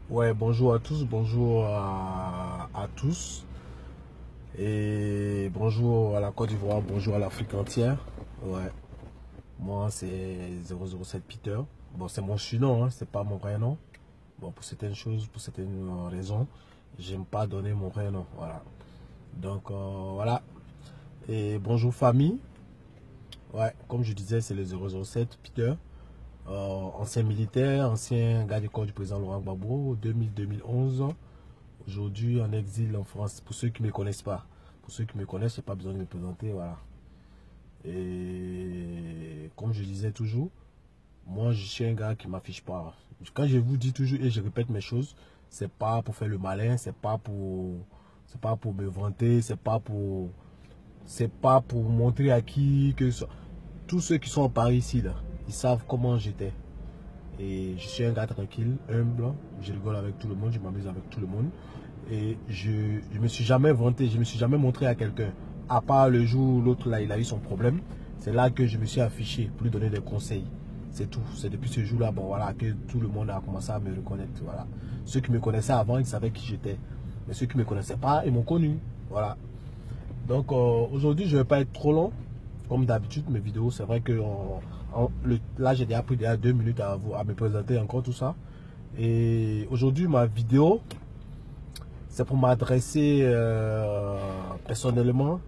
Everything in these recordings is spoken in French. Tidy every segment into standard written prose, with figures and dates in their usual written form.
Ouais, bonjour à tous, bonjour à tous. Et bonjour à la Côte d'Ivoire, bonjour à l'Afrique entière. Ouais, moi c'est 007 Peter. Bon, c'est mon surnom, hein, c'est pas mon vrai nom. Bon, pour certaines choses, pour certaines raisons, j'aime pas donner mon vrai nom. Voilà. Donc, voilà. Et bonjour famille. Ouais, comme je disais, c'est le 007 Peter. Ancien militaire, ancien gars du corps du président Laurent Gbagbo, 2000-2011. Aujourd'hui en exil en France, pour ceux qui ne me connaissent pas. Pour ceux qui me connaissent, je n'ai pas besoin de me présenter, voilà. Et comme je disais toujours, moi je suis un gars qui ne m'affiche pas. Quand je vous dis toujours et je répète mes choses, c'est pas pour faire le malin, c'est pas pour me vanter, c'est pas pour montrer à qui que tous ceux qui sont en Paris ici là, ils savent comment j'étais. Et je suis un gars tranquille, humble, je rigole avec tout le monde, je m'amuse avec tout le monde. Et je ne me suis jamais vanté, je ne me suis jamais montré à quelqu'un. À part le jour où l'autre là, il a eu son problème. C'est là que je me suis affiché pour lui donner des conseils. C'est tout. C'est depuis ce jour-là, bon voilà, que tout le monde a commencé à me reconnaître. Voilà. Ceux qui me connaissaient avant, ils savaient qui j'étais. Mais ceux qui ne me connaissaient pas, ils m'ont connu. Voilà. Donc aujourd'hui, je ne vais pas être trop long. Comme d'habitude, mes vidéos, c'est vrai que là, j'ai déjà pris déjà 2 minutes à me présenter encore tout ça. Et aujourd'hui, ma vidéo, c'est pour m'adresser personnellement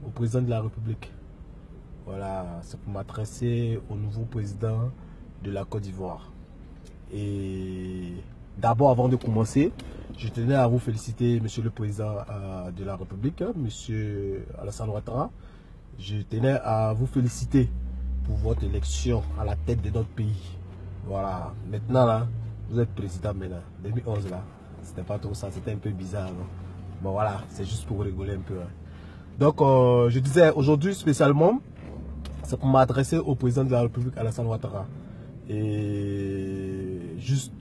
au président de la République. Voilà, c'est pour m'adresser au nouveau président de la Côte d'Ivoire. Et d'abord, avant de commencer, je tenais à vous féliciter, Monsieur le Président de la République, Monsieur Alassane Ouattara. Je tenais à vous féliciter pour votre élection à la tête de notre pays. Voilà, maintenant là, vous êtes président maintenant. 2011 là, c'était pas trop ça, c'était un peu bizarre. Non? Bon voilà, c'est juste pour rigoler un peu. Hein. Donc je disais aujourd'hui spécialement, c'est pour m'adresser au président de la République Alassane Ouattara. Et juste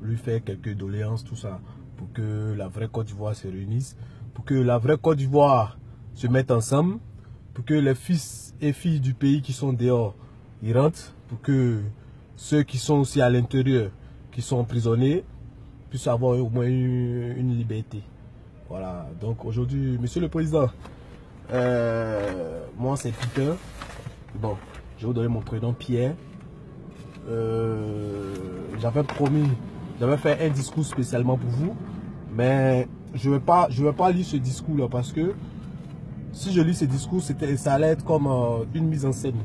lui faire quelques doléances, tout ça, pour que la vraie Côte d'Ivoire se réunisse, pour que la vraie Côte d'Ivoire se mette ensemble, pour que les fils et filles du pays qui sont dehors, ils rentrent, pour que ceux qui sont aussi à l'intérieur, qui sont prisonniers, puissent avoir au moins une liberté. Voilà, donc aujourd'hui, Monsieur le Président, moi c'est Peter. Bon, je vais vous donner mon prénom Pierre. J'avais promis, j'avais fait un discours spécialement pour vous, mais je vais pas lire ce discours là parce que si je lis ce discours, ça allait être comme une mise en scène.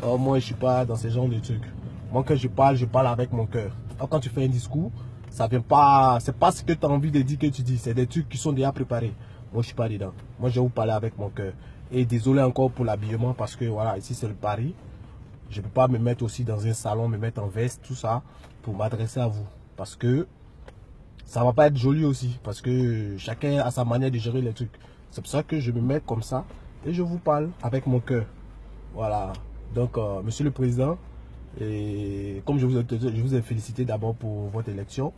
Moi, je suis pas dans ce genre de trucs. Moi, quand je parle avec mon cœur. Quand tu fais un discours, ça vient pas, c'est pas ce que tu as envie de dire que tu dis, c'est des trucs qui sont déjà préparés. Moi, je suis pas dedans. Moi, je vais vous parler avec mon cœur. Et désolé encore pour l'habillement parce que voilà, ici c'est le Paris. Je ne peux pas me mettre aussi dans un salon, me mettre en veste, tout ça, pour m'adresser à vous. Parce que ça ne va pas être joli aussi. Parce que chacun a sa manière de gérer les trucs. C'est pour ça que je me mets comme ça et je vous parle avec mon cœur. Voilà. Donc, Monsieur le Président, et comme je vous ai félicité d'abord pour votre élection.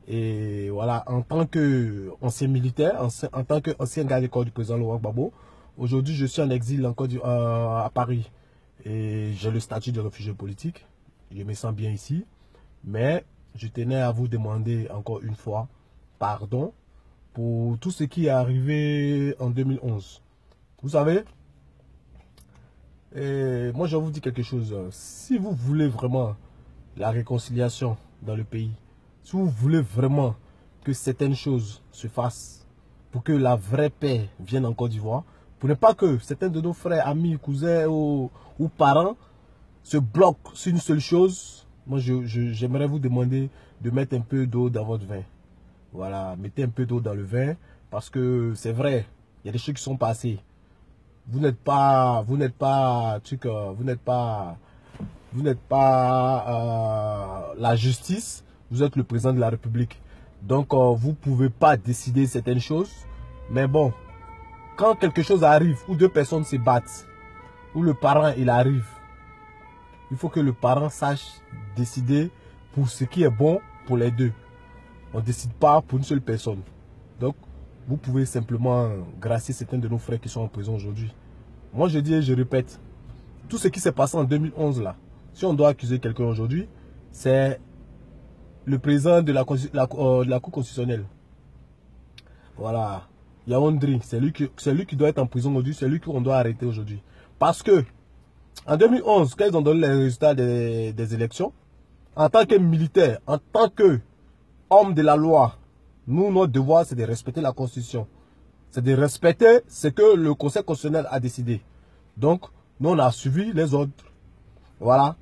Et voilà, en tant qu'ancien militaire, en tant qu'ancien garde du corps du président Laurent Gbagbo, aujourd'hui je suis en exil encore à Paris. Et j'ai le statut de réfugié politique. Je me sens bien ici. Mais je tenais à vous demander encore une fois pardon pour tout ce qui est arrivé en 2011. Vous savez, moi je vous dis quelque chose. Si vous voulez vraiment la réconciliation dans le pays, si vous voulez vraiment que certaines choses se fassent pour que la vraie paix vienne en Côte d'Ivoire, pour ne pas que certains de nos frères, amis, cousins ou parents se bloquent sur une seule chose, moi j'aimerais vous demander de mettre un peu d'eau dans votre vin. Voilà, mettez un peu d'eau dans le vin parce que c'est vrai, il y a des choses qui sont passées. Vous n'êtes pas la justice, vous êtes le président de la République. Donc, vous ne pouvez pas décider certaines choses. Mais bon, quand quelque chose arrive, où deux personnes se battent, où le parent il arrive, il faut que le parent sache décider pour ce qui est bon pour les deux. On ne décide pas pour une seule personne. Donc, vous pouvez simplement gracier certains de nos frères qui sont en prison aujourd'hui. Moi, je dis et je répète, tout ce qui s'est passé en 2011 là, si on doit accuser quelqu'un aujourd'hui, c'est le président de la Cour constitutionnelle. Voilà. Yaoundé, c'est lui qui doit être en prison aujourd'hui, c'est lui qu'on doit arrêter aujourd'hui. Parce que, en 2011, quand ils ont donné les résultats des élections, en tant que militaire, en tant qu'homme de la loi, nous, notre devoir, c'est de respecter la Constitution. C'est de respecter ce que le Conseil constitutionnel a décidé. Donc, nous, on a suivi les ordres. Voilà.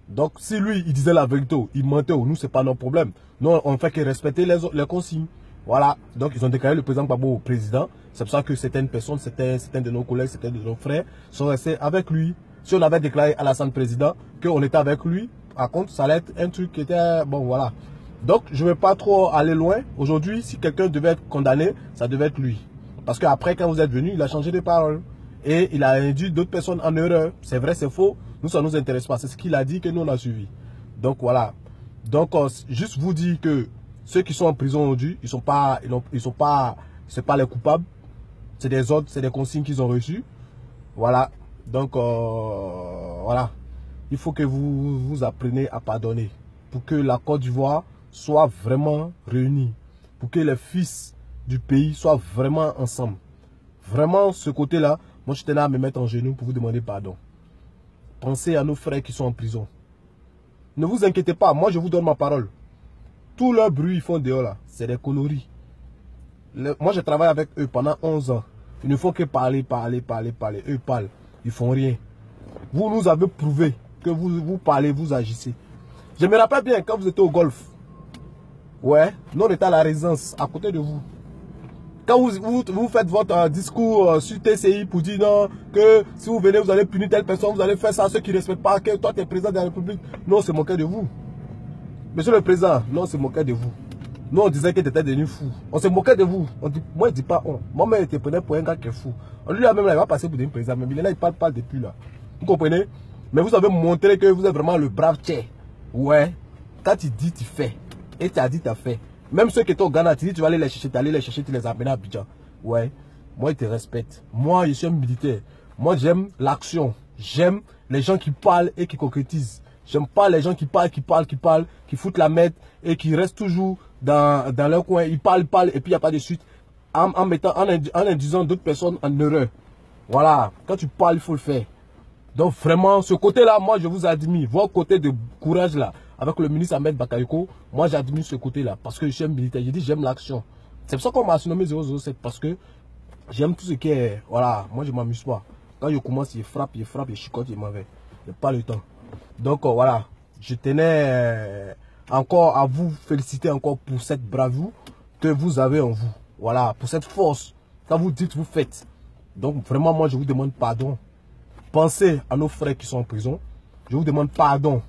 Donc, si lui, il disait la vérité, il mentait, nous, c'est pas notre problème. Nous, on ne fait que respecter les consignes. Voilà. Donc, ils ont déclaré le président Gbagbo au président. C'est pour ça que certaines personnes, certains de nos collègues, certains de nos frères sont restés avec lui. Si on avait déclaré Alassane président, qu'on était avec lui, par contre, ça allait être un truc qui était... Bon, voilà. Donc, je ne vais pas trop aller loin. Aujourd'hui, si quelqu'un devait être condamné, ça devait être lui. Parce qu'après, quand vous êtes venu, il a changé de parole. Et il a induit d'autres personnes en erreur. C'est vrai, c'est faux. Nous, ça ne nous intéresse pas. C'est ce qu'il a dit que nous, on a suivi. Donc, voilà. Donc, juste vous dire que ceux qui sont en prison aujourd'hui, c'est pas les coupables. C'est des ordres, c'est des consignes qu'ils ont reçues. Voilà. Donc, voilà. Il faut que vous appreniez à pardonner. Pour que la Côte d'Ivoire soit vraiment réunie. Pour que les fils du pays soient vraiment ensemble. Vraiment, ce côté-là, moi, je tenais à me mettre en genoux pour vous demander pardon. Pensez à nos frères qui sont en prison. Ne vous inquiétez pas, moi, je vous donne ma parole. Tout leur bruit, ils font dehors là, c'est des conneries. Moi, je travaille avec eux pendant 11 ans. Ils ne font que parler. Eux, ils parlent. Ils font rien. Vous nous avez prouvé que vous parlez, vous agissez. Je me rappelle bien quand vous étiez au golf. Ouais, nous on était à la résidence, à côté de vous. Quand vous faites votre discours sur TCI pour dire non, que si vous venez, vous allez punir telle personne, vous allez faire ça, ceux qui ne respectent pas, que toi tu es président de la République. Non, c'est moqué de vous. Monsieur le président, non, c'est moqué de vous. Nous, on disait que tu étais devenu fou. On se moquait de vous. On dit, moi, je ne dis pas on. Moi-même, je te prenais pour un gars qui est fou. Lui, même, là, il va passer pour un président. Mais là, il parle depuis là. Vous comprenez? Mais vous avez montré que vous êtes vraiment le brave tchè. Ouais. Quand tu dis, tu fais. Et tu as dit, tu as fait. Même ceux qui étaient au Ghana, tu dis, tu vas aller les chercher, tu allais les chercher, tu les amènes à Abidjan. Ouais. Moi, je te respecte. Moi, je suis un militaire. Moi, j'aime l'action. J'aime les gens qui parlent et qui concrétisent. J'aime pas les gens qui parlent, qui foutent la merde et qui restent toujours dans leur coin. Ils parlent et puis il n'y a pas de suite. En induisant d'autres personnes en erreur. Voilà. Quand tu parles, il faut le faire. Donc vraiment, ce côté-là, moi, je vous admire. Votre côté de courage là, avec le ministre Ahmed Bakayoko, moi, j'admire ce côté-là. Parce que j'aime militaire. J'ai dit, j'aime l'action. C'est pour ça qu'on m'a surnommé 007. Parce que j'aime tout ce qui est... Voilà, moi, je ne m'amuse pas. Quand je commence, il frappe, il chicote, il m'en va. Il n'y a pas le temps. Donc voilà, je tenais encore à vous féliciter encore pour cette bravoure que vous avez en vous. Voilà, pour cette force. Quand vous dites, vous faites. Donc vraiment, moi, je vous demande pardon. Pensez à nos frères qui sont en prison. Je vous demande pardon.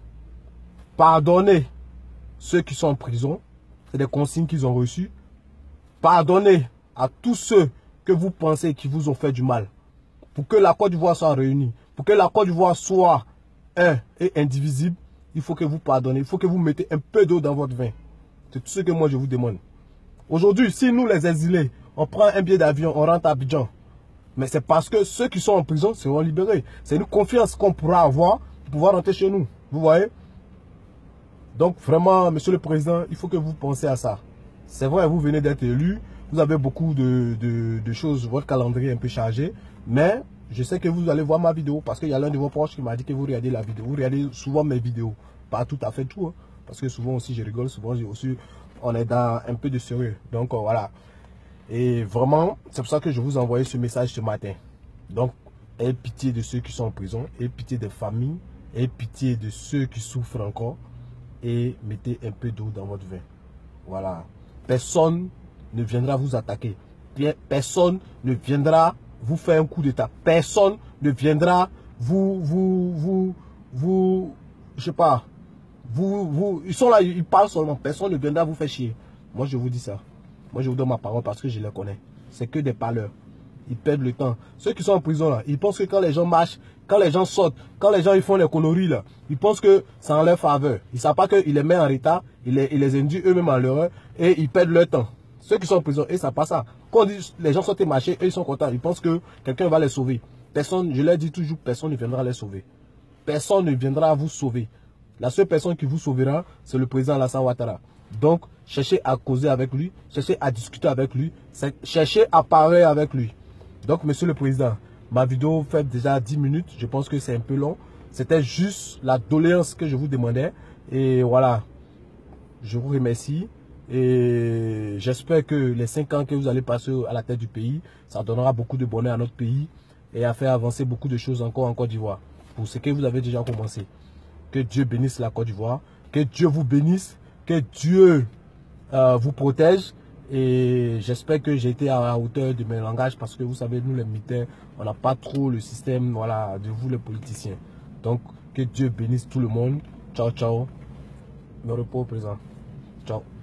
Pardonnez ceux qui sont en prison. C'est des consignes qu'ils ont reçues. Pardonnez à tous ceux que vous pensez qui vous ont fait du mal. Pour que la Côte d'Ivoire soit réunie. Pour que la Côte d'Ivoire soit un et indivisible, il faut que vous pardonnez. Il faut que vous mettez un peu d'eau dans votre vin. C'est tout ce que moi je vous demande. Aujourd'hui, si nous les exilés, on prend un billet d'avion, on rentre à Abidjan. Mais c'est parce que ceux qui sont en prison seront libérés. C'est une confiance qu'on pourra avoir pour pouvoir rentrer chez nous. Vous voyez? Donc vraiment, monsieur le président, il faut que vous pensez à ça. C'est vrai, vous venez d'être élu. Vous avez beaucoup de choses, votre calendrier est un peu chargé. Mais je sais que vous allez voir ma vidéo parce qu'il y a l'un de vos proches qui m'a dit que vous regardez la vidéo. Vous regardez souvent mes vidéos. Pas tout à fait tout. Hein, parce que souvent aussi je rigole. Souvent aussi on est dans un peu de sérieux. Donc voilà. Et vraiment, c'est pour ça que je vous ai envoyé ce message ce matin. Donc, ayez pitié de ceux qui sont en prison. Ayez pitié des familles. Ayez pitié de ceux qui souffrent encore. Et mettez un peu d'eau dans votre vin. Voilà. Personne ne viendra vous attaquer. Personne ne viendra vous faire un coup d'état. Personne ne viendra je sais pas, ils sont là, ils parlent seulement. Personne ne viendra vous faire chier. Moi, je vous dis ça. Moi, je vous donne ma parole parce que je les connais. C'est que des parleurs. Ils perdent le temps. Ceux qui sont en prison là, ils pensent que quand les gens marchent, quand les gens sautent, quand les gens ils font les conneries là, ils pensent que c'est en leur faveur. Ils ne savent pas qu'ils les mettent en retard, ils les induisent eux-mêmes en l'erreur et ils perdent leur temps. Ceux qui sont en prison, et ça passe ça. Quand on dit les gens sortent et marcher, eux ils sont contents. Ils pensent que quelqu'un va les sauver. Personne, je leur dis toujours, personne ne viendra les sauver. Personne ne viendra vous sauver. La seule personne qui vous sauvera, c'est le président Alassane Ouattara. Donc, cherchez à causer avec lui, cherchez à discuter avec lui, cherchez à parler avec lui. Donc, Monsieur le Président, ma vidéo fait déjà 10 minutes. Je pense que c'est un peu long. C'était juste la doléance que je vous demandais. Et voilà, je vous remercie. Et j'espère que les 5 ans que vous allez passer à la tête du pays, ça donnera beaucoup de bonheur à notre pays et à faire avancer beaucoup de choses encore en Côte d'Ivoire. Pour ce que vous avez déjà commencé. Que Dieu bénisse la Côte d'Ivoire. Que Dieu vous bénisse. Que Dieu vous protège. Et j'espère que j'ai été à la hauteur de mes langages parce que vous savez, nous les militaires, on n'a pas trop le système voilà, de vous les politiciens. Donc, que Dieu bénisse tout le monde. Ciao, ciao. Me repos au présent. Ciao.